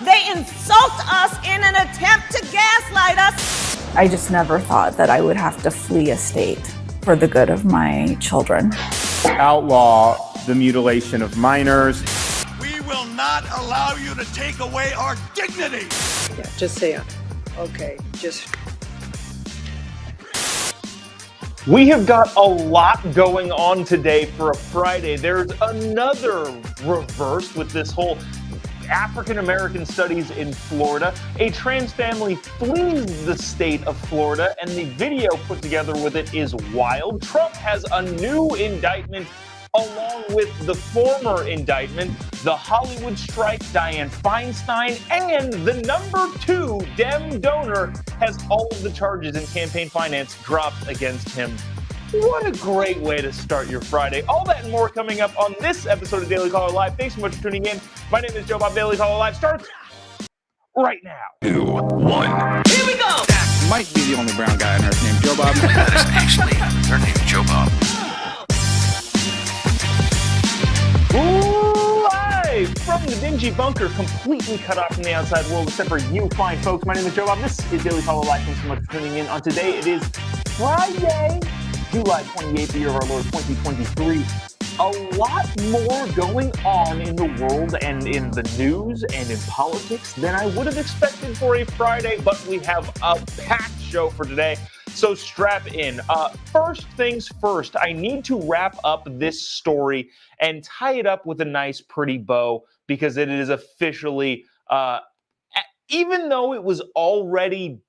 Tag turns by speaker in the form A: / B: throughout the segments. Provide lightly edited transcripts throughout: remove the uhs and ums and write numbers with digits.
A: They insult us in an attempt to gaslight us.
B: I just never thought that I would have to flee a state for the good of my children.
C: Outlaw the mutilation of minors.
D: We will not allow you to take away our dignity.
E: Yeah, just say, okay, just...
F: We have got a lot going on today for a Friday. There's another reverse with this whole African-American studies in Florida. A trans family flees the state of Florida, and the video put together with it is wild. Trump has a new indictment along with the former indictment, the Hollywood strike, Dianne Feinstein, and the #2 Dem donor has all of the charges in campaign finance dropped against him. What a great way to start your Friday. All that and more coming up on this episode of Daily Caller Live. Thanks so much for tuning in. My name is Jobob. Daily Caller Live starts right now.
D: 2, 1.
A: Here we go.
C: That might be the only brown guy on earth named Jobob.
D: That is actually her name, Jobob.
F: Live from the dingy bunker, completely cut off from the outside world, except for you fine folks. My name is Jobob. This is Daily Caller Live. Thanks so much for tuning in. On today, it is Friday, July 28th, the year of our Lord 2023. A lot more going on in the world and in the news and in politics than I would have expected for a Friday, but we have a packed show for today. So strap in. First things first, I need to wrap up this story and tie it up with a nice, pretty bow because it is officially, even though it was already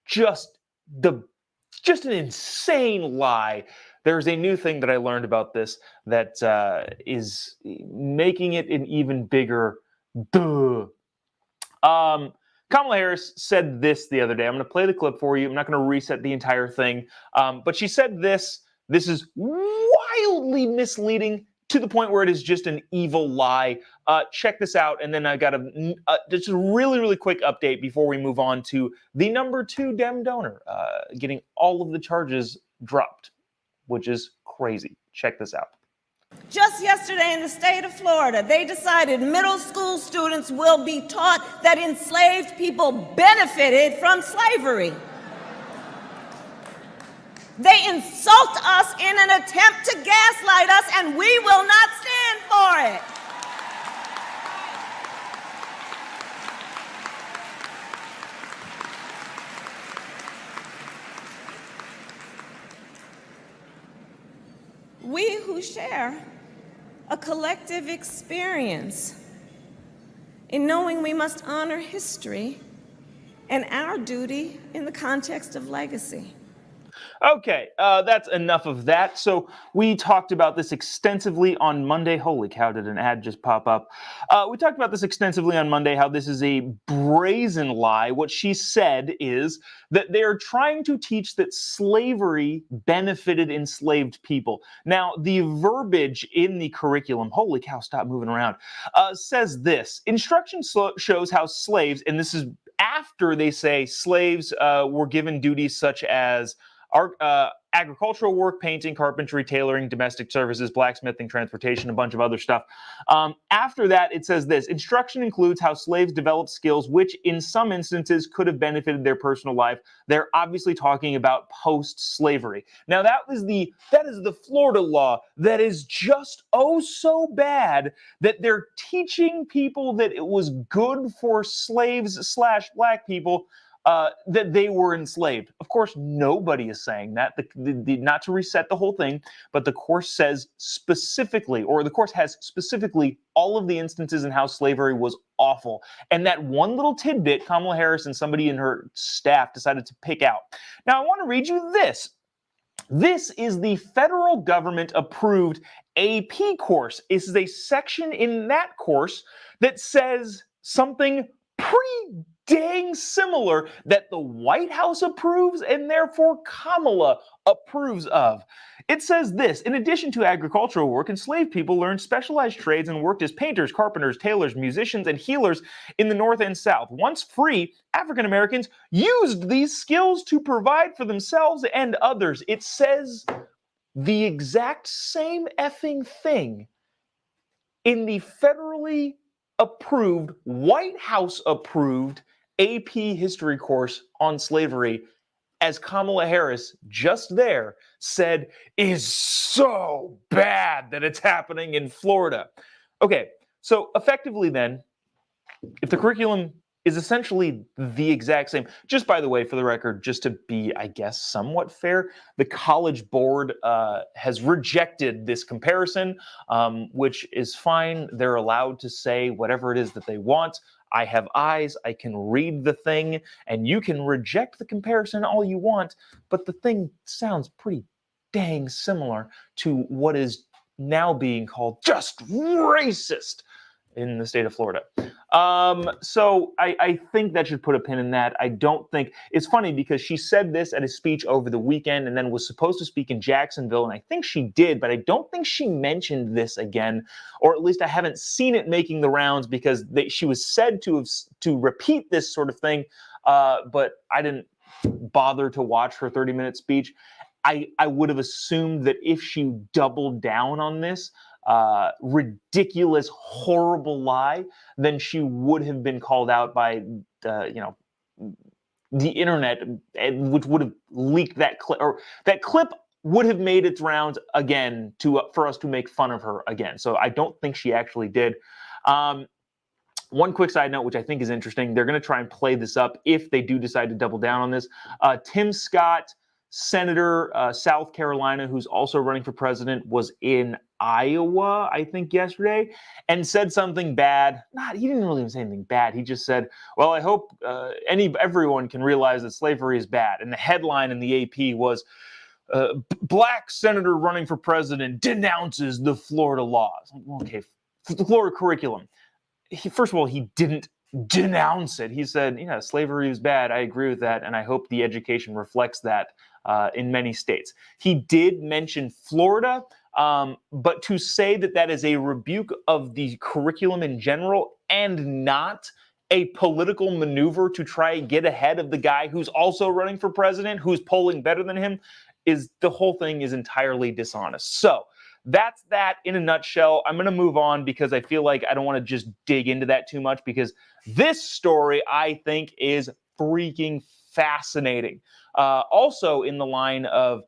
F: just an insane lie, there's a new thing that I learned about this that is making it an even bigger duh. Kamala Harris said this the other day. I'm going to play the clip for you. I'm not going to reset the entire thing. But she said this. This is wildly misleading to the point where it is just an evil lie. Check this out. And then I got just a really, really quick update before we move on to the #2 Dem donor getting all of the charges dropped, which is crazy. Check this out.
A: Just yesterday in the state of Florida, they decided middle school students will be taught that enslaved people benefited from slavery. They insult us in an attempt to gaslight us, and we will not stand for it. We who share a collective experience in knowing we must honor history and our duty in the context of legacy.
F: Okay, that's enough of that. So we talked about this extensively on Monday. Holy cow, did an ad just pop up? We talked about this extensively on Monday, how this is a brazen lie. What she said is that they are trying to teach that slavery benefited enslaved people. Now, the verbiage in the curriculum, holy cow, stop moving around, says this. Instruction shows how slaves, and this is after they say slaves were given duties such as agricultural work, painting, carpentry, tailoring, domestic services, blacksmithing, transportation, a bunch of other stuff. After that, it says this. Instruction includes how slaves developed skills which in some instances could have benefited their personal life. They're obviously talking about post-slavery. Now, that is the Florida law that is just oh so bad that they're teaching people that it was good for slaves/black people that they were enslaved. Of course, nobody is saying that. Not to reset the whole thing, but the course says specifically, or the course has specifically all of the instances in how slavery was awful. And that one little tidbit, Kamala Harris and somebody in her staff decided to pick out. Now, I want to read you this. This is the federal government approved AP course. This is a section in that course that says something pretty dang similar that the White House approves and therefore Kamala approves of. It says this: in addition to agricultural work, enslaved people learned specialized trades and worked as painters, carpenters, tailors, musicians, and healers in the North and South. Once free, African Americans used these skills to provide for themselves and others. It says the exact same effing thing in the federally approved, White House approved AP history course on slavery, as Kamala Harris just there said is so bad that it's happening in Florida. Okay, so effectively then, if the curriculum is essentially the exact same, just by the way, for the record, just to be, I guess, somewhat fair, the College Board has rejected this comparison, which is fine. They're allowed to say whatever it is that they want. I have eyes, I can read the thing, and you can reject the comparison all you want, but the thing sounds pretty dang similar to what is now being called just racist in the state of Florida. So I think that should put a pin in that. I don't think it's funny because she said this at a speech over the weekend and then was supposed to speak in Jacksonville, and I think she did, but I don't think she mentioned this again, or at least I haven't seen it making the rounds because she was said to repeat this sort of thing, but I didn't bother to watch her 30-minute speech. I would have assumed that if she doubled down on this ridiculous, horrible lie, then she would have been called out by the internet, which would have leaked that clip, or that clip would have made its rounds again for us to make fun of her again. So I don't think she actually did. One quick side note, which I think is interesting, they're going to try and play this up if they do decide to double down on this. Tim Scott, Senator, South Carolina, who's also running for president, was in Iowa, I think, yesterday, and said something bad. He didn't really say anything bad. He just said, well, I hope everyone can realize that slavery is bad. And the headline in the AP was, Black senator running for president denounces the Florida laws. Okay, the Florida curriculum. First of all, he didn't denounce it. He said, yeah, slavery is bad. I agree with that, and I hope the education reflects that in many states. He did mention Florida, but to say that that is a rebuke of the curriculum in general and not a political maneuver to try and get ahead of the guy who's also running for president, who's polling better than him, the whole thing is entirely dishonest. So that's that in a nutshell. I'm going to move on because I feel like I don't want to just dig into that too much, because this story, I think, is freaking fascinating. Also in the line of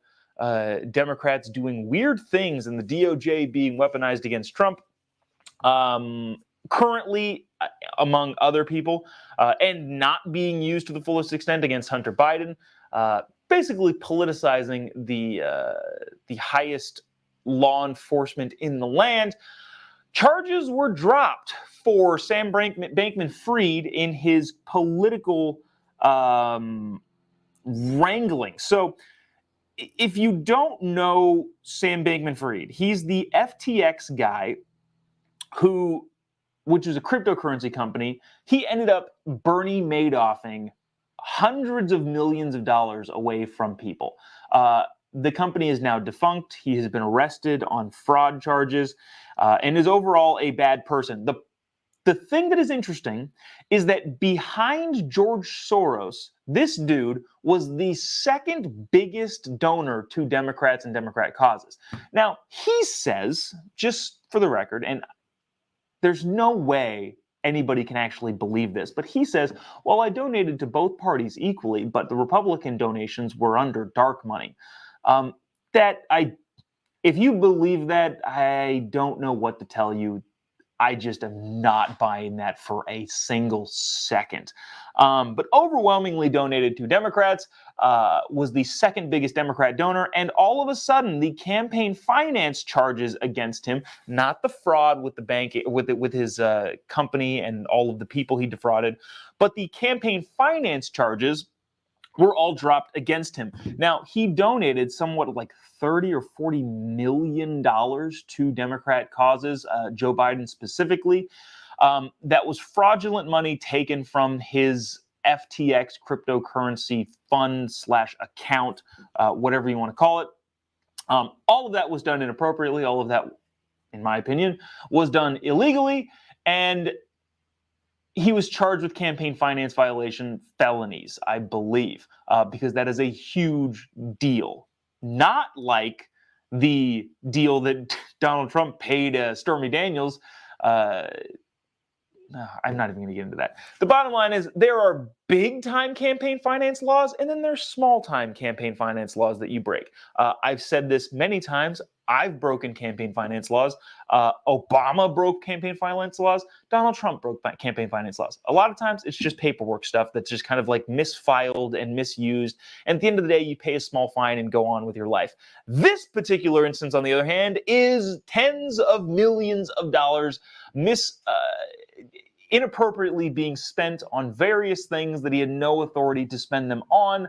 F: Democrats doing weird things and the DOJ being weaponized against Trump, currently, among other people, and not being used to the fullest extent against Hunter Biden, basically politicizing the highest law enforcement in the land. Charges were dropped for Sam Bankman-Fried in his political wrangling. So if you don't know Sam Bankman-Fried, he's the FTX guy which was a cryptocurrency company. He ended up Bernie Madoffing hundreds of millions of dollars away from people. The company is now defunct. He has been arrested on fraud charges and is overall a bad person. The thing that is interesting is that behind George Soros, this dude was the second biggest donor to Democrats and Democrat causes. Now, he says, just for the record, and there's no way anybody can actually believe this, but he says, well, I donated to both parties equally, but the Republican donations were under dark money. If you believe that, I don't know what to tell you. I just am not buying that for a single second. But overwhelmingly donated to Democrats, was the second biggest Democrat donor, and all of a sudden the campaign finance charges against him, not the fraud with the bank, with his company and all of the people he defrauded, but the campaign finance charges were all dropped against him. Now, he donated somewhat like $30 or $40 million to Democrat causes, Joe Biden specifically. That was fraudulent money taken from his FTX cryptocurrency fund / account, whatever you want to call it. All of that was done inappropriately. All of that, in my opinion, was done illegally. And he was charged with campaign finance violation felonies, I believe, because that is a huge deal. Not like the deal that Donald Trump paid Stormy Daniels I'm not even going to get into that. The bottom line is there are big-time campaign finance laws, and then there's small-time campaign finance laws that you break. I've said this many times. I've broken campaign finance laws. Obama broke campaign finance laws. Donald Trump broke campaign finance laws. A lot of times it's just paperwork stuff that's just kind of like misfiled and misused. And at the end of the day, you pay a small fine and go on with your life. This particular instance, on the other hand, is tens of millions of dollars inappropriately being spent on various things that he had no authority to spend them on,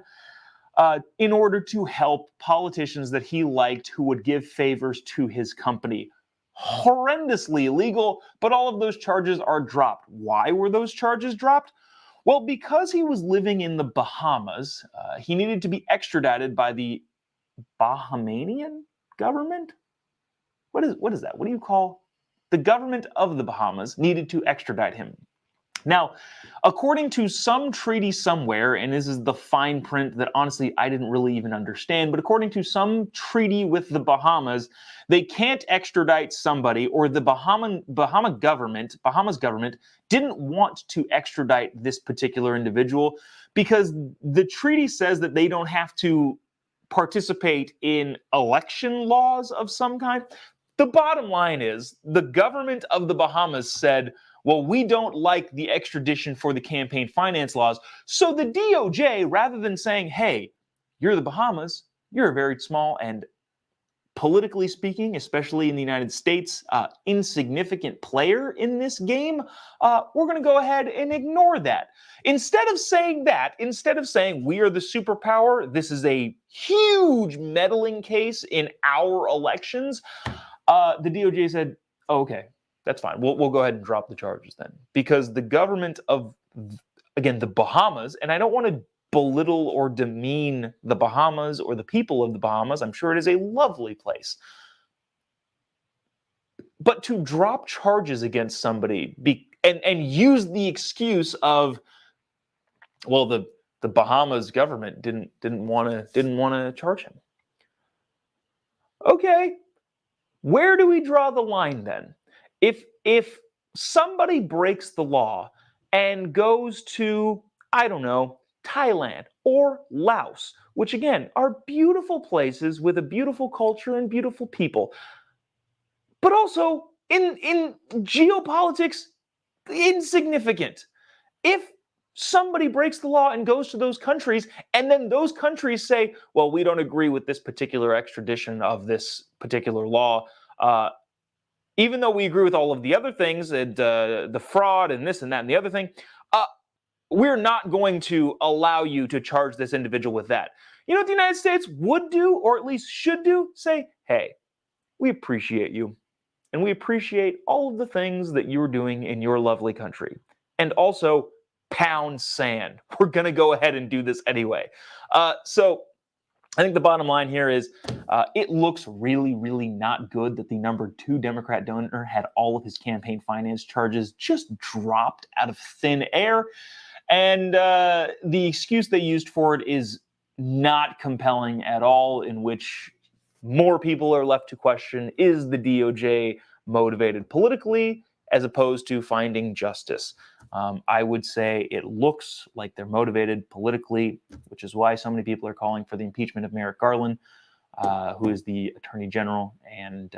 F: in order to help politicians that he liked who would give favors to his company. Horrendously illegal, but all of those charges are dropped. Why were those charges dropped? Well, because he was living in the Bahamas, he needed to be extradited by the Bahamian government? What is that? What do you call? The government of the Bahamas needed to extradite him. Now, according to some treaty somewhere, and this is the fine print that honestly I didn't really even understand, but according to some treaty with the Bahamas, they can't extradite somebody, or the Bahamas government didn't want to extradite this particular individual because the treaty says that they don't have to participate in election laws of some kind. The bottom line is the government of the Bahamas said, well, we don't like the extradition for the campaign finance laws. So the DOJ, rather than saying, hey, you're the Bahamas, you're a very small and politically speaking, especially in the United States, insignificant player in this game, we're going to go ahead and ignore that. Instead of saying that, instead of saying we are the superpower, this is a huge meddling case in our elections, the DOJ said, oh, okay, that's fine. We'll go ahead and drop the charges then. Because the government of, again, the Bahamas, and I don't want to belittle or demean the Bahamas or the people of the Bahamas. I'm sure it is a lovely place. But to drop charges against somebody and use the excuse of, well, the Bahamas government didn't want to charge him. Okay. Where do we draw the line then? If somebody breaks the law and goes to, I don't know, Thailand or Laos, which again are beautiful places with a beautiful culture and beautiful people, but also in geopolitics, insignificant. If somebody breaks the law and goes to those countries, and then those countries say, well, we don't agree with this particular extradition of this particular law, even though we agree with all of the other things, and the fraud and this and that and the other thing, we're not going to allow you to charge this individual with that. You know what the United States would do, or at least should do? Say, hey, we appreciate you, and we appreciate all of the things that you're doing in your lovely country. And also, pound sand. We're going to go ahead and do this anyway. So I think the bottom line here is it looks really, really not good that the number 2 Democrat donor had all of his campaign finance charges just dropped out of thin air. And the excuse they used for it is not compelling at all, in which more people are left to question, is the DOJ motivated politically as opposed to finding justice? I would say it looks like they're motivated politically, which is why so many people are calling for the impeachment of Merrick Garland, who is the Attorney General. And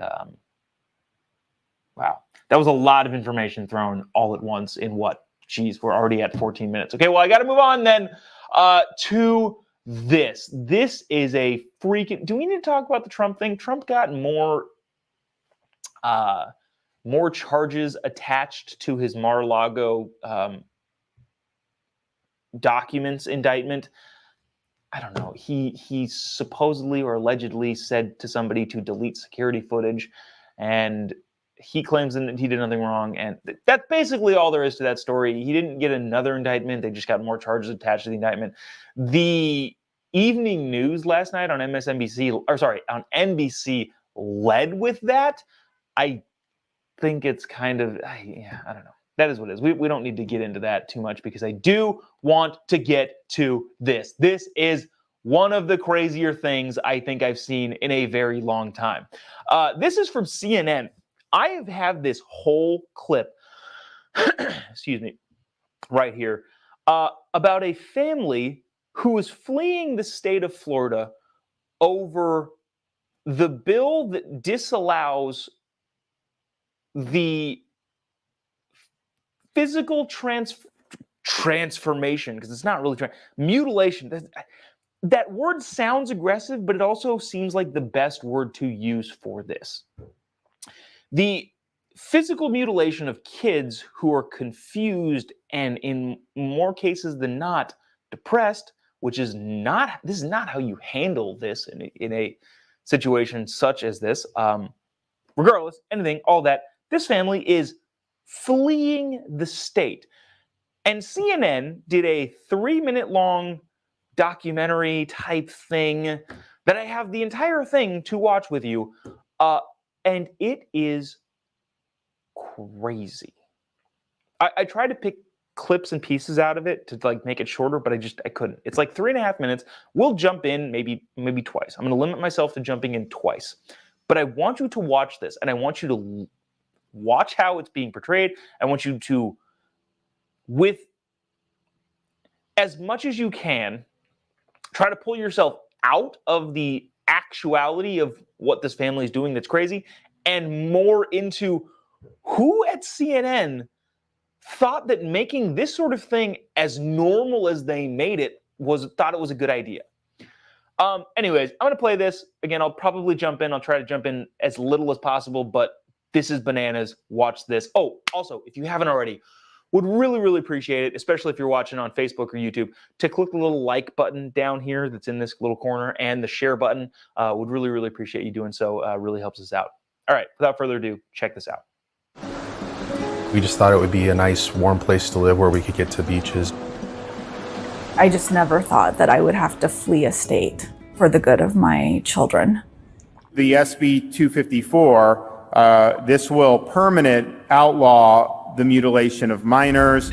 F: wow, that was a lot of information thrown all at once in what? Geez, we're already at 14 minutes. Okay, well, I got to move on then to this. This is a freaking... Do we need to talk about the Trump thing? Trump got more charges attached to his Mar-a-Lago documents indictment. I don't know. He supposedly or allegedly said to somebody to delete security footage, and he claims that he did nothing wrong. And that's basically all there is to that story. He didn't get another indictment. They just got more charges attached to the indictment. The evening news last night on on NBC led with that. I think it's kind of, I don't know. That is what it is. We don't need to get into that too much because I do want to get to this. This is one of the crazier things I think I've seen in a very long time. This is from CNN. I have had this whole clip excuse me, right here, about a family who is fleeing the state of Florida over the bill that disallows the physical transformation, because it's not really mutilation. That word sounds aggressive, but it also seems like the best word to use for this. The physical mutilation of kids who are confused and, in more cases than not, depressed, which is not, this is not how you handle this in a situation such as this. Regardless, anything, all that, this family is fleeing the state. And CNN did a 3-minute long documentary type thing that I have the entire thing to watch with you. And it is crazy. I tried to pick clips and pieces out of it to like make it shorter, but I couldn't. It's like 3.5 minutes. We'll jump in maybe twice. I'm going to limit myself to jumping in twice. But I want you to watch this, and I want you to watch how it's being portrayed. I want you to, with as much as you can, try to pull yourself out of the actuality of what this family is doing that's crazy, and more into who at CNN thought that making this sort of thing as normal as they made it thought it was a good idea. Anyways, I'm going to play this. Again, I'll probably jump in. I'll try to jump in as little as possible, but this is bananas. Watch this. Oh, also, if you haven't already, would really, really appreciate it, especially if you're watching on Facebook or YouTube, to click the little like button down here that's in this little corner, and the share button. Would really, really appreciate you doing so. Really helps us out. All right, without further ado, check this out.
G: We just thought it would be a nice, warm place to live where we could get to beaches.
B: I just never thought that I would have to flee a state for the good of my children.
C: The SB 254, this will permanent outlaw the mutilation of minors.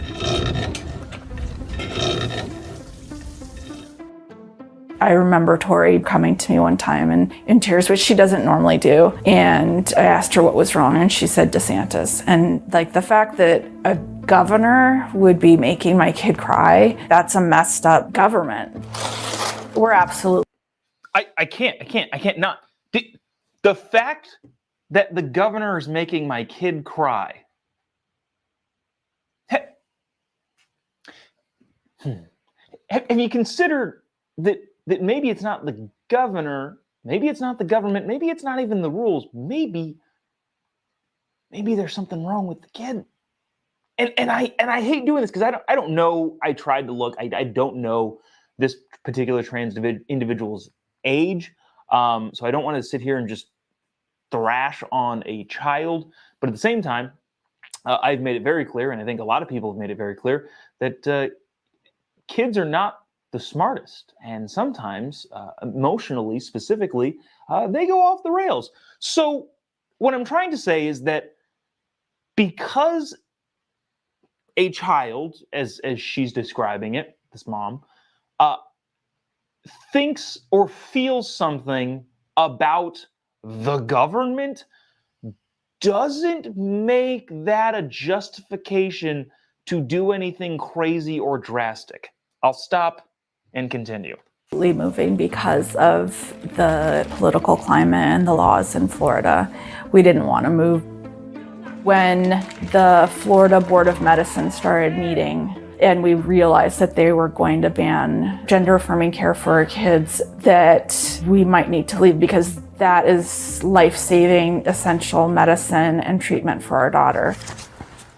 B: I remember Tori coming to me one time and in tears, which she doesn't normally do. And I asked her what was wrong, and she said DeSantis. And like the fact that a governor would be making my kid cry, that's a messed up government. We're absolutely.
F: I can't not. The fact that the governor is making my kid cry. Have you considered that maybe it's not the governor, maybe it's not the government, maybe it's not even the rules, maybe there's something wrong with the kid. And I hate doing this because I don't know. I tried to look. I don't know this particular trans individual's age, so I don't want to sit here and just thrash on a child. But at the same time, I've made it very clear, and I think a lot of people have made it very clear, that kids are not the smartest, and sometimes emotionally, specifically, they go off the rails. So what I'm trying to say is that because a child, as she's describing it, this mom, thinks or feels something about the government, doesn't make that a justification to do anything crazy or drastic. I'll stop and continue.
B: Moving because of the political climate and the laws in Florida. We didn't want to move. When the Florida Board of Medicine started meeting and we realized that they were going to ban gender-affirming care for our kids, that we might need to leave because that is life-saving, essential medicine and treatment for our daughter.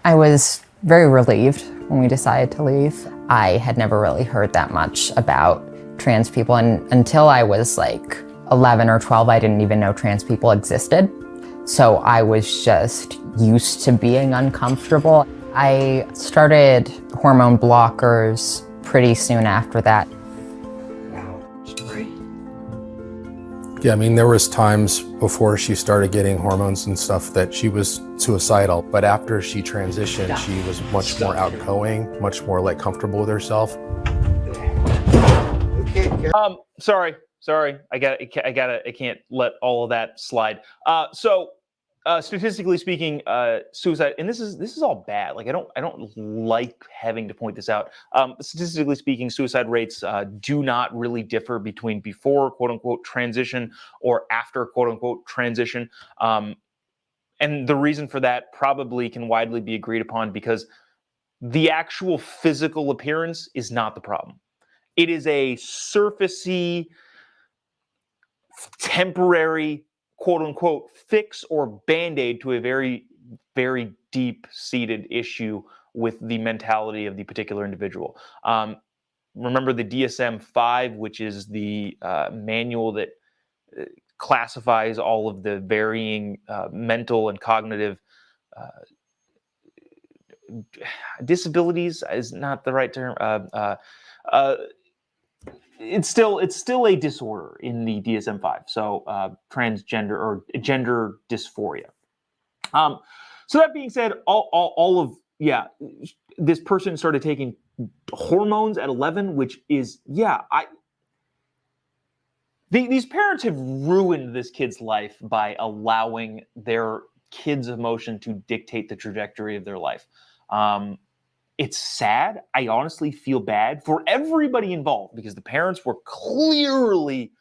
H: I was very relieved when we decided to leave. I had never really heard that much about trans people, and until I was like 11 or 12, I didn't even know trans people existed. So I was just used to being uncomfortable. I started hormone blockers pretty soon after that.
G: Yeah, I mean, there was times before she started getting hormones and stuff that she was suicidal, but after she transitioned, she was much more outgoing, much more like comfortable with herself.
F: Sorry. I can't let all of that slide. So statistically speaking, suicide, and this is all bad. Like I don't like having to point this out. Statistically speaking, suicide rates do not really differ between before quote unquote transition or after quote unquote transition. And the reason for that probably can widely be agreed upon because the actual physical appearance is not the problem. It is a surfacey, temporary, quote unquote, fix or band-aid to a very, very deep-seated issue with the mentality of the particular individual. Remember the DSM-5, which is the manual that classifies all of the varying mental and cognitive disabilities is not the right term. It's still a disorder in the DSM-5. So transgender or gender dysphoria. So that being said, all of this person started taking hormones at 11, which is these parents have ruined this kid's life by allowing their kid's emotion to dictate the trajectory of their life. It's sad. I honestly feel bad for everybody involved because the parents were clearly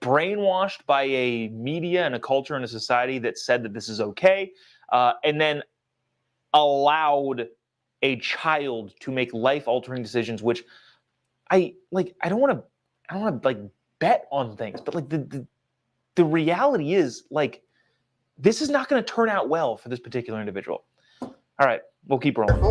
F: brainwashed by a media and a culture and a society that said that this is okay, and then allowed a child to make life-altering decisions, which I don't want to like bet on things, but like the reality is like this is not going to turn out well for this particular individual. All right, we'll keep rolling.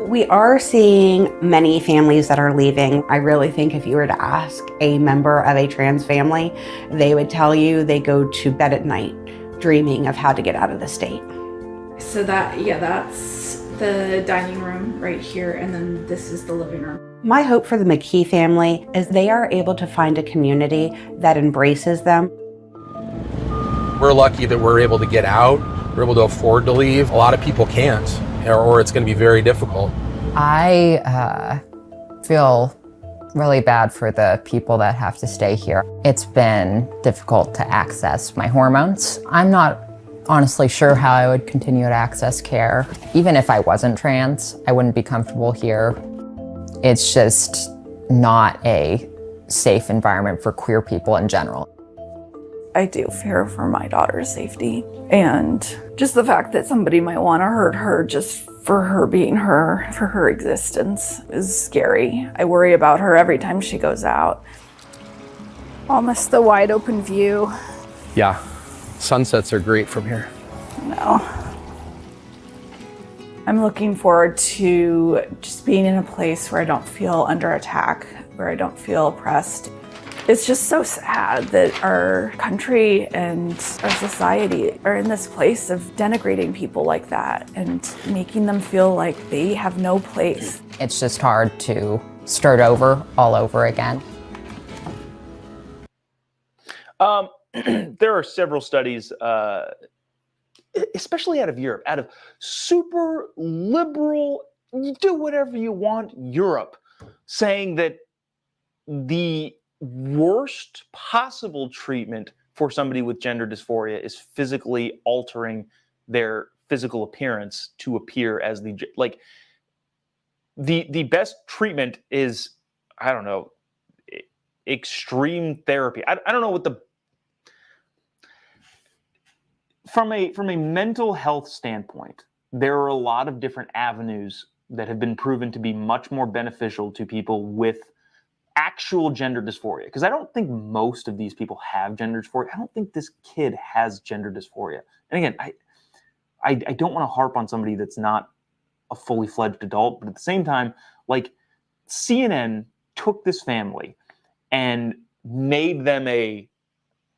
I: We are seeing many families that are leaving. I really think if you were to ask a member of a trans family, they would tell you they go to bed at night dreaming of how to get out of the state.
B: So that's the dining room right here, and then this is the living room.
I: My hope for the McKee family is they are able to find a community that embraces them.
G: We're lucky that we're able to get out. We're able to afford to leave. A lot of people can't, or it's going to be very difficult.
H: I feel really bad for the people that have to stay here. It's been difficult to access my hormones. I'm not honestly sure how I would continue to access care. Even if I wasn't trans, I wouldn't be comfortable here. It's just not a safe environment for queer people in general.
B: I do fear for my daughter's safety, and just the fact that somebody might want to hurt her just for her being her, for her existence, is scary. I worry about her every time she goes out. I'll miss the wide open view.
G: Yeah, sunsets are great from here.
B: No. I'm looking forward to just being in a place where I don't feel under attack, where I don't feel oppressed. It's just so sad that our country and our society are in this place of denigrating people like that and making them feel like they have no place.
H: It's just hard to start over all over again.
F: There are several studies, especially out of Europe, out of super liberal, do whatever you want Europe, saying that the worst possible treatment for somebody with gender dysphoria is physically altering their physical appearance to appear as the best treatment is, I don't know, extreme therapy. I don't know what the from a mental health standpoint, there are a lot of different avenues that have been proven to be much more beneficial to people with actual gender dysphoria. Because I don't think most of these people have gender dysphoria. I don't think this kid has gender dysphoria. And again, I don't want to harp on somebody that's not a fully fledged adult, but at the same time, like CNN took this family and made them a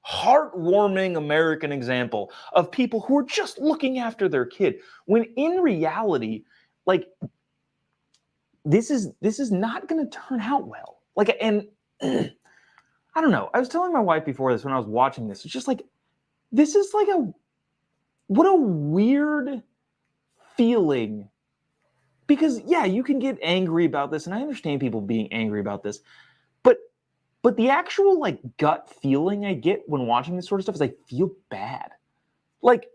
F: heartwarming American example of people who are just looking after their kid, when in reality, like this is not going to turn out well. Like, and I don't know. I was telling my wife before this when I was watching this. It's just like, this is like what a weird feeling. Because yeah, you can get angry about this, and I understand people being angry about this, but But the actual like gut feeling I get when watching this sort of stuff is I feel bad. Like,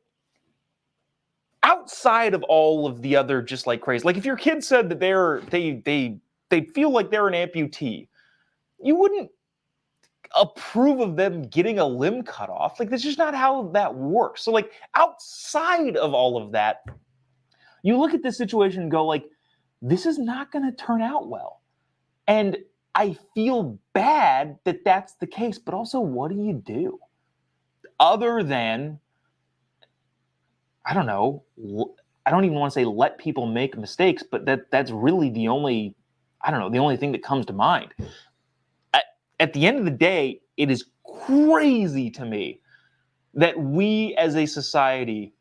F: outside of all of the other just like crazy, like if your kid said that they feel like they're an amputee, you wouldn't approve of them getting a limb cut off. Like, that's just not how that works. So like outside of all of that, you look at this situation and go like, this is not going to turn out well. And I feel bad that that's the case, but also what do you do? Other than, I don't know, I don't even want to say let people make mistakes, but that's really the only, I don't know, the only thing that comes to mind. At the end of the day, it is crazy to me that we as a society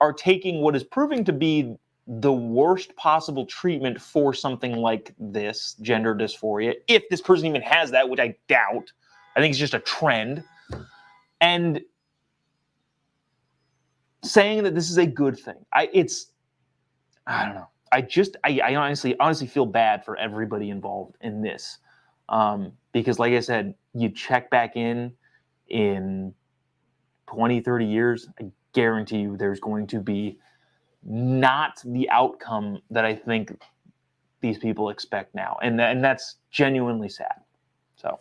F: are taking what is proving to be the worst possible treatment for something like this, gender dysphoria, if this person even has that, which I doubt. I think it's just a trend. And saying that this is a good thing. I don't know. I honestly feel bad for everybody involved in this. Because like I said, you check back in 20, 30 years, I guarantee you there's going to be not the outcome that I think these people expect now. And that's genuinely sad. So,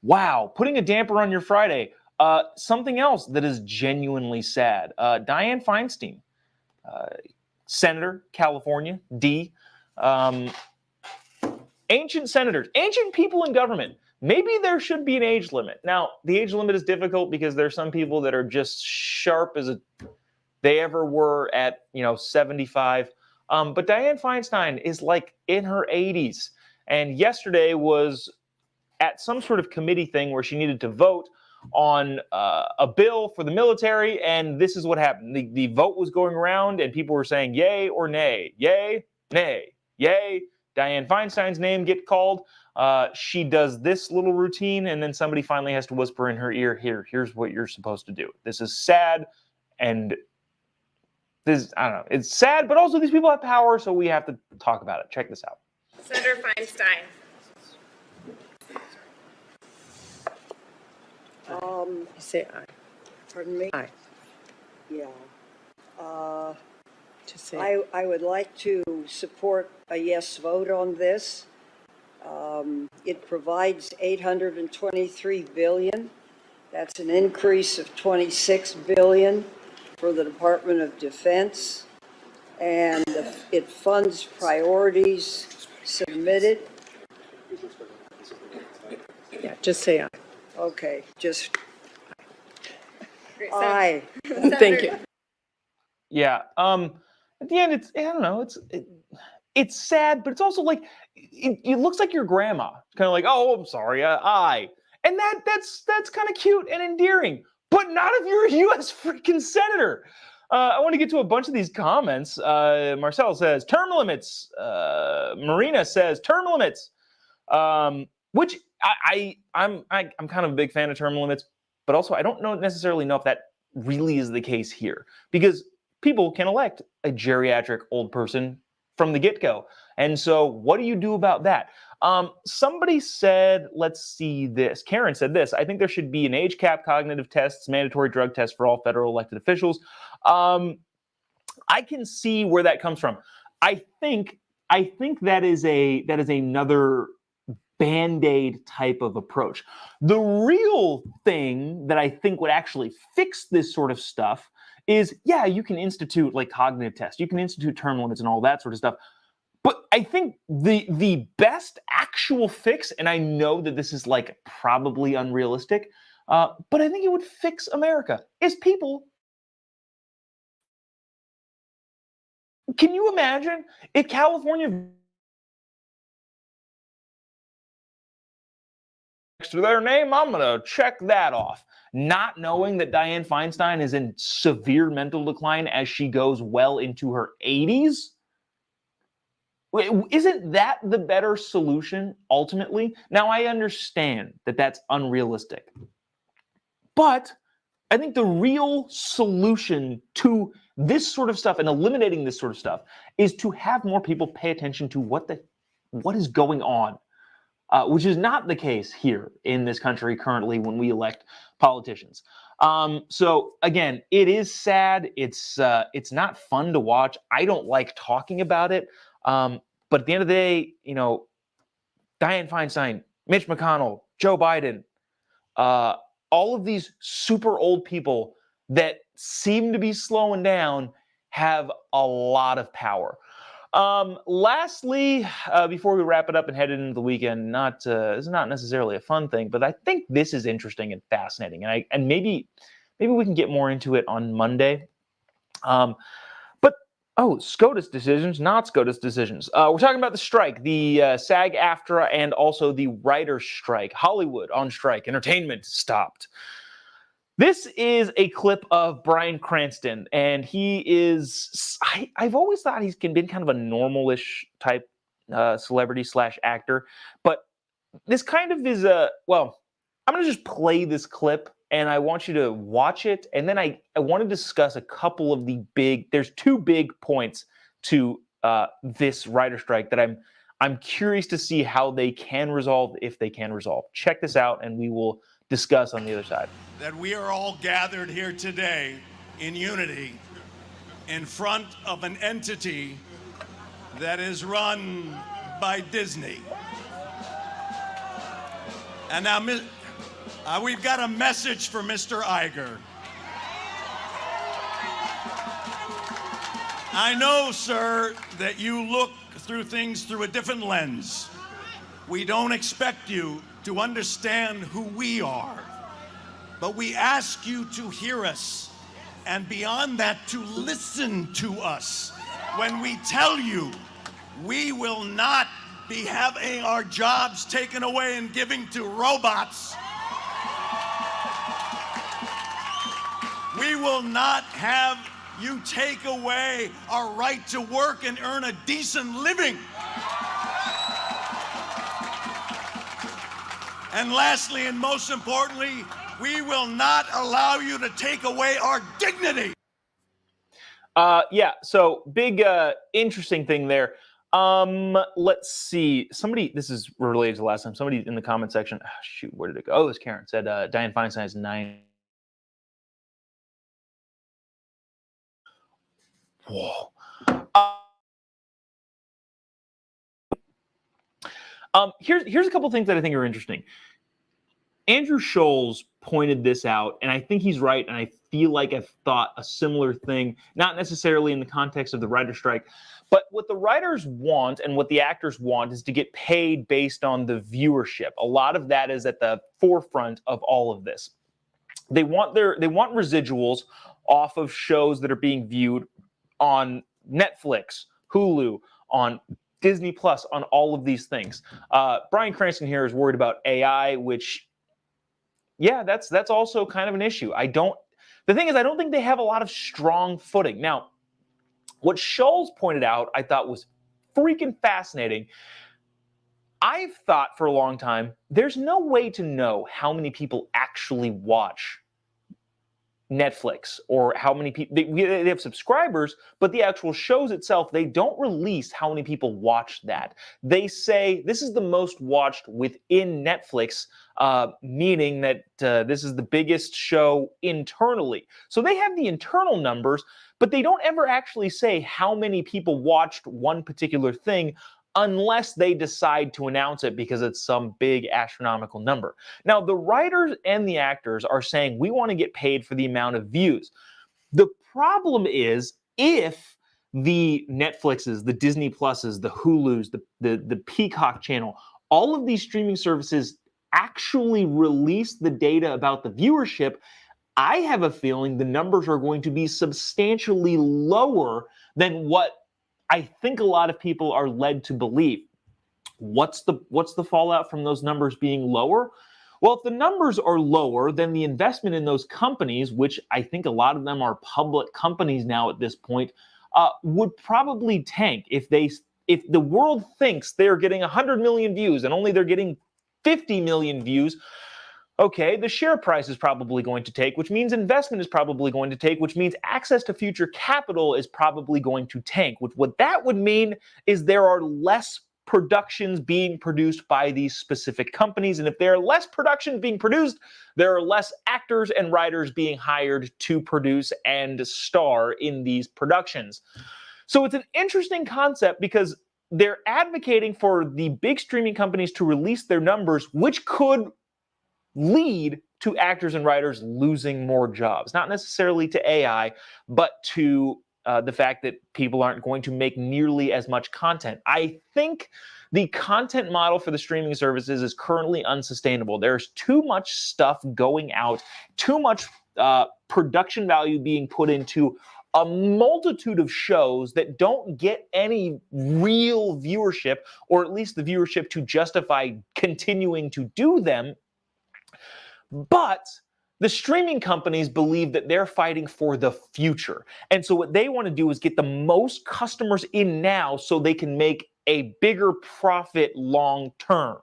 F: wow, putting a damper on your Friday. Something else that is genuinely sad. Dianne Feinstein, Senator, California, D. Ancient senators, ancient people in government. Maybe there should be an age limit. Now, the age limit is difficult because there's some people that are just sharp as they ever were at 75. But Dianne Feinstein is like in her 80s. And yesterday was at some sort of committee thing where she needed to vote on a bill for the military. And this is what happened. The vote was going around and people were saying yay or nay, yay, nay, yay. Dianne Feinstein's name get called. She does this little routine, and then somebody finally has to whisper in her ear, here's what you're supposed to do. This is sad, and this, I don't know, it's sad, but also these people have power, so we have to talk about it. Check this out.
J: Senator Feinstein.
E: Say aye. Pardon me? Aye.
K: Yeah.
E: Just say
K: I would like to support a yes vote on this. It provides $823 billion. That's an increase of $26 billion for the Department of Defense. And it funds priorities submitted.
E: yeah, just say aye.
K: Okay, just
J: Great,
K: aye.
E: Thank you.
F: Yeah. At the end, I don't know, it's sad, but it's also like, it looks like your grandma. It's kind of like, oh, I'm sorry, aye. And that's kind of cute and endearing, but not if you're a U.S. freaking senator. I want to get to a bunch of these comments. Marcel says, term limits. Marina says, term limits. Which I'm kind of a big fan of term limits, but also I don't necessarily know if that really is the case here, because people can elect a geriatric old person from the get-go. And so what do you do about that? Somebody said, let's see this. Karen said this, I think there should be an age cap, cognitive tests, mandatory drug tests for all federal elected officials. I can see where that comes from. I think that is another Band-Aid type of approach. The real thing that I think would actually fix this sort of stuff is, yeah, you can institute like cognitive tests, you can institute term limits and all that sort of stuff. But I think the best actual fix, and I know that this is like probably unrealistic, but I think it would fix America, is people. Can you imagine if California next to their name, I'm going to check that off, not knowing that Dianne Feinstein is in severe mental decline as she goes well into her 80s? Isn't that the better solution ultimately? Now, I understand that that's unrealistic, but I think the real solution to this sort of stuff and eliminating this sort of stuff is to have more people pay attention to what is going on. which is not the case here in this country currently when we elect politicians. So again, it is sad. It's not fun to watch. I don't like talking about it. But at the end of the day, Dianne Feinstein, Mitch McConnell, Joe Biden, all of these super old people that seem to be slowing down have a lot of power. Lastly, before we wrap it up and head into the weekend, it's not necessarily a fun thing, but I think this is interesting and fascinating, and maybe we can get more into it on Monday. SCOTUS decisions, not SCOTUS decisions. We're talking about the strike, the SAG-AFTRA, and also the writers' strike. Hollywood on strike. Entertainment stopped. This is a clip of Bryan Cranston, and he is, I've always thought he's been kind of a normal-ish type celebrity / actor, but this kind of is I'm going to just play this clip, and I want you to watch it, and then I want to discuss a couple of there's two big points to this writer strike that I'm curious to see how they can resolve, if they can resolve. Check this out, and we will discuss on the other side.
D: That we are all gathered here today in unity in front of an entity that is run by Disney. And now we've got a message for Mr. Iger. I know, sir, that you look through things through a different lens. We don't expect you to understand who we are, but we ask you to hear us, and beyond that, to listen to us when we tell you we will not be having our jobs taken away and giving to robots. We will not have you take away our right to work and earn a decent living. And lastly, and most importantly, we will not allow you to take away our dignity.
F: So big, interesting thing there. Let's see. This is related to last time. Somebody in the comment section, where did it go? Oh, it was Karen, said Dianne Feinstein is 9. Whoa. Here's a couple things that I think are interesting. Andrew Scholes pointed this out, and I think he's right, and I feel like I've thought a similar thing, not necessarily in the context of the writer's strike, but what the writers want and what the actors want is to get paid based on the viewership. A lot of that is at the forefront of all of this. They want residuals off of shows that are being viewed on Netflix, Hulu, on Disney Plus, on all of these things. Bryan Cranston here is worried about AI, which, that's also kind of an issue. The thing is, I don't think they have a lot of strong footing. Now, what Scholes pointed out, I thought was freaking fascinating. I've thought for a long time, there's no way to know how many people actually watch Netflix, or how many people they have subscribers, but the actual shows itself, they don't release how many people watch that. They say this is the most watched within Netflix, meaning that this is the biggest show internally. So they have the internal numbers, but they don't ever actually say how many people watched one particular thing unless they decide to announce it because it's some big astronomical number. Now, the writers and the actors are saying we want to get paid for the amount of views. The problem is, if the Netflixes, the Disney Pluses, the Hulus, the Peacock channel, all of these streaming services actually release the data about the viewership, I have a feeling the numbers are going to be substantially lower than what I think a lot of people are led to believe. What's the fallout from those numbers being lower? Well, if the numbers are lower, then the investment in those companies, which I think a lot of them are public companies now at this point, would probably tank. If the world thinks they're getting 100 million views and only they're getting 50 million views, okay, the share price is probably going to take, which means investment is probably going to take, which means access to future capital is probably going to tank. What that would mean is there are less productions being produced by these specific companies. And if there are less productions being produced, there are less actors and writers being hired to produce and star in these productions. So it's an interesting concept because they're advocating for the big streaming companies to release their numbers, which could lead to actors and writers losing more jobs. Not necessarily to AI, but to the fact that people aren't going to make nearly as much content. I think the content model for the streaming services is currently unsustainable. There's too much stuff going out, too much production value being put into a multitude of shows that don't get any real viewership, or at least the viewership to justify continuing to do them. But the streaming companies believe that they're fighting for the future. And so what they want to do is get the most customers in now so they can make a bigger profit long term.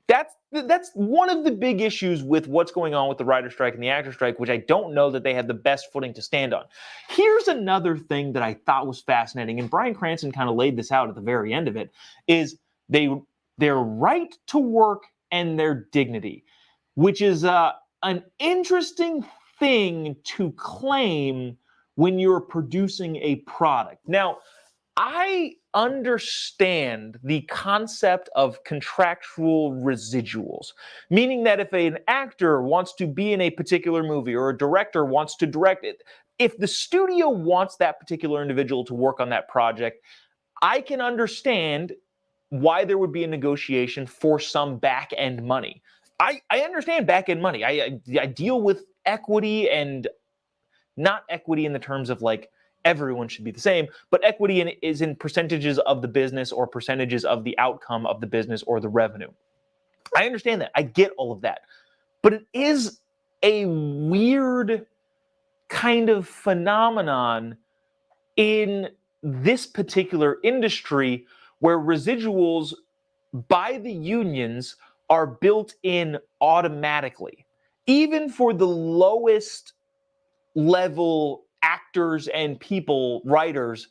F: That's one of the big issues with what's going on with the writer strike and the actor strike, which I don't know that they have the best footing to stand on. Here's another thing that I thought was fascinating, and Bryan Cranston kind of laid this out at the very end of it, is their right to work and their dignity, which is an interesting thing to claim when you're producing a product. Now, I understand the concept of contractual residuals, meaning that if an actor wants to be in a particular movie or a director wants to direct it, if the studio wants that particular individual to work on that project, I can understand why there would be a negotiation for some back-end money. I understand back-end money. I deal with equity, and not equity in the terms of like everyone should be the same, but equity is in percentages of the business or percentages of the outcome of the business or the revenue. I understand that. I get all of that. But it is a weird kind of phenomenon in this particular industry where residuals by the unions are built in automatically, even for the lowest level actors and people, writers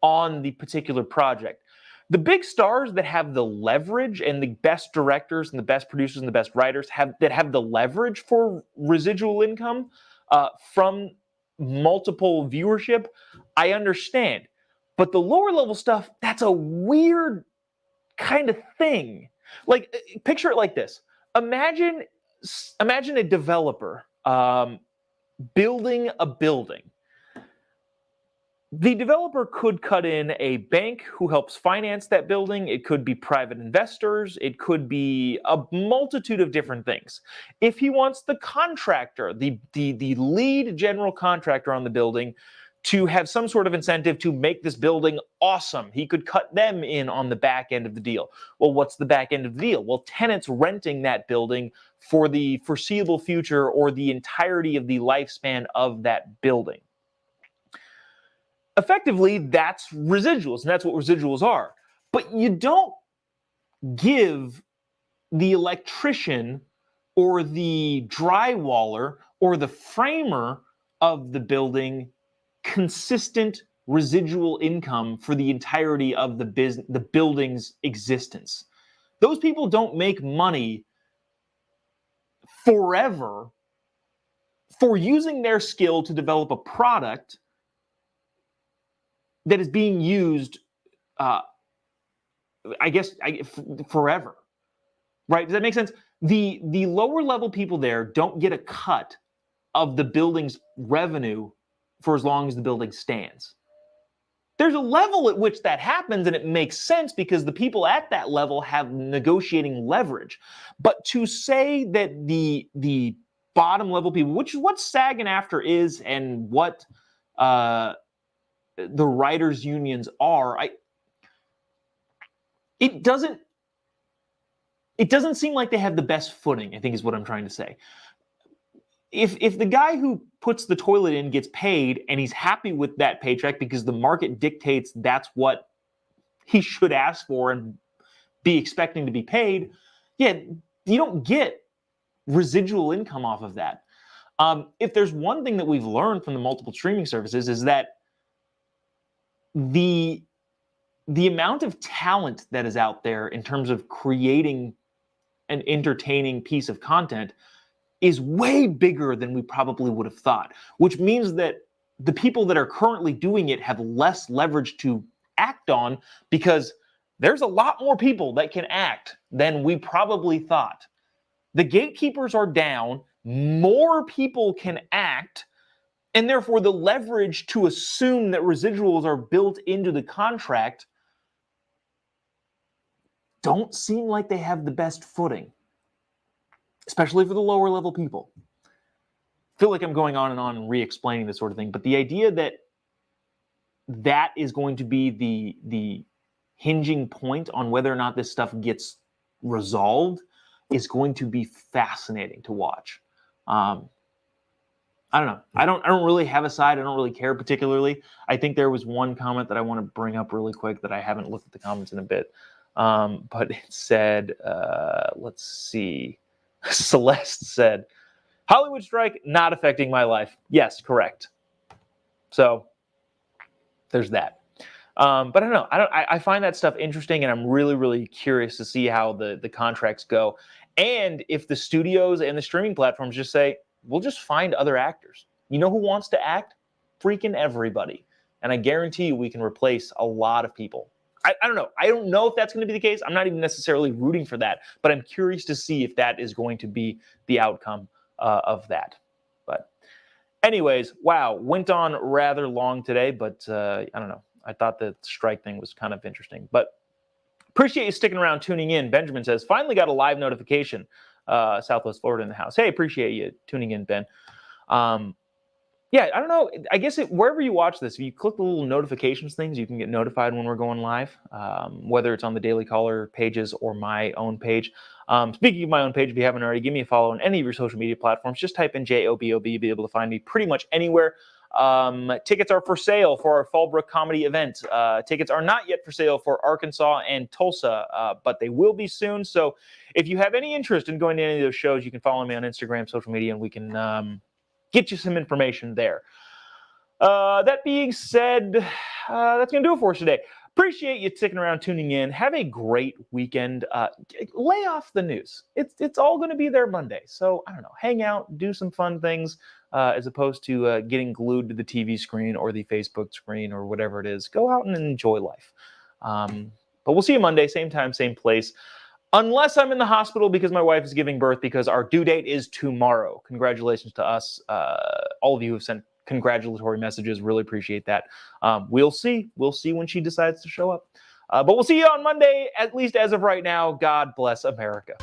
F: on the particular project. The big stars that have the leverage, and the best directors and the best producers and the best writers have the leverage for residual income from multiple viewership, I understand. But the lower level stuff, that's a weird kind of thing. Like, picture it like this. Imagine a developer building a building. The developer could cut in a bank who helps finance that building. It could be private investors. It could be a multitude of different things. If he wants the contractor, the lead general contractor on the building, to have some sort of incentive to make this building awesome, he could cut them in on the back end of the deal. Well, what's the back end of the deal? Well, tenants renting that building for the foreseeable future or the entirety of the lifespan of that building. Effectively, that's residuals, and that's what residuals are. But you don't give the electrician or the drywaller or the framer of the building consistent residual income for the entirety of the building's existence. Those people don't make money forever for using their skill to develop a product that is being used, forever, right? Does that make sense? The lower level people there don't get a cut of the building's revenue for as long as the building stands. There's a level at which that happens, and it makes sense because the people at that level have negotiating leverage. But to say that the bottom level people, which is what SAG and AFTRA is, and what the writers' unions are, it doesn't seem like they have the best footing, I think is what I'm trying to say. If the guy who puts the toilet in gets paid and he's happy with that paycheck because the market dictates that's what he should ask for and be expecting to be paid, yeah, you don't get residual income off of that. If there's one thing that we've learned from the multiple streaming services is that the the amount of talent that is out there in terms of creating an entertaining piece of content is way bigger than we probably would have thought, which means that the people that are currently doing it have less leverage to act on because there's a lot more people that can act than we probably thought. The gatekeepers are down, more people can act, and therefore the leverage to assume that residuals are built into the contract don't seem like they have the best footing, especially for the lower level people. I feel like I'm going on and re-explaining this sort of thing, but the idea that that is going to be the hinging point on whether or not this stuff gets resolved is going to be fascinating to watch. I don't know. I don't really have a side. I don't really care particularly. I think there was one comment that I want to bring up really quick that I haven't looked at the comments in a bit. But it said, let's see. Celeste said, Hollywood strike not affecting my life. Yes, correct. So there's that. But I don't know. I find that stuff interesting, and I'm really, really curious to see how the contracts go. And if the studios and the streaming platforms just say, we'll just find other actors. You know who wants to act? Freaking everybody. And I guarantee you we can replace a lot of people. I don't know. I don't know if that's going to be the case. I'm not even necessarily rooting for that, but I'm curious to see if that is going to be the outcome of that. But anyways, wow, went on rather long today, but I don't know. I thought the strike thing was kind of interesting, but appreciate you sticking around, tuning in. Benjamin says, finally got a live notification. Southwest Florida in the house. Hey, appreciate you tuning in, Ben. Yeah, I don't know. I guess wherever you watch this, if you click the little notifications things, you can get notified when we're going live, whether it's on the Daily Caller pages or my own page. Speaking of my own page, if you haven't already, give me a follow on any of your social media platforms. Just type in JOBOB. You'll be able to find me pretty much anywhere. Tickets are for sale for our Fallbrook comedy event. Tickets are not yet for sale for Arkansas and Tulsa, but they will be soon. So if you have any interest in going to any of those shows, you can follow me on Instagram, social media, and we can get you some information there. That being said, that's going to do it for us today. Appreciate you sticking around, tuning in. Have a great weekend. Lay off the news. It's all going to be there Monday. So, I don't know, hang out, do some fun things, as opposed to getting glued to the TV screen or the Facebook screen or whatever it is. Go out and enjoy life. But we'll see you Monday, same time, same place. Unless I'm in the hospital because my wife is giving birth, because our due date is tomorrow. Congratulations to us. All of you who have sent congratulatory messages. Really appreciate that. We'll see. We'll see when she decides to show up. But we'll see you on Monday, at least as of right now. God bless America.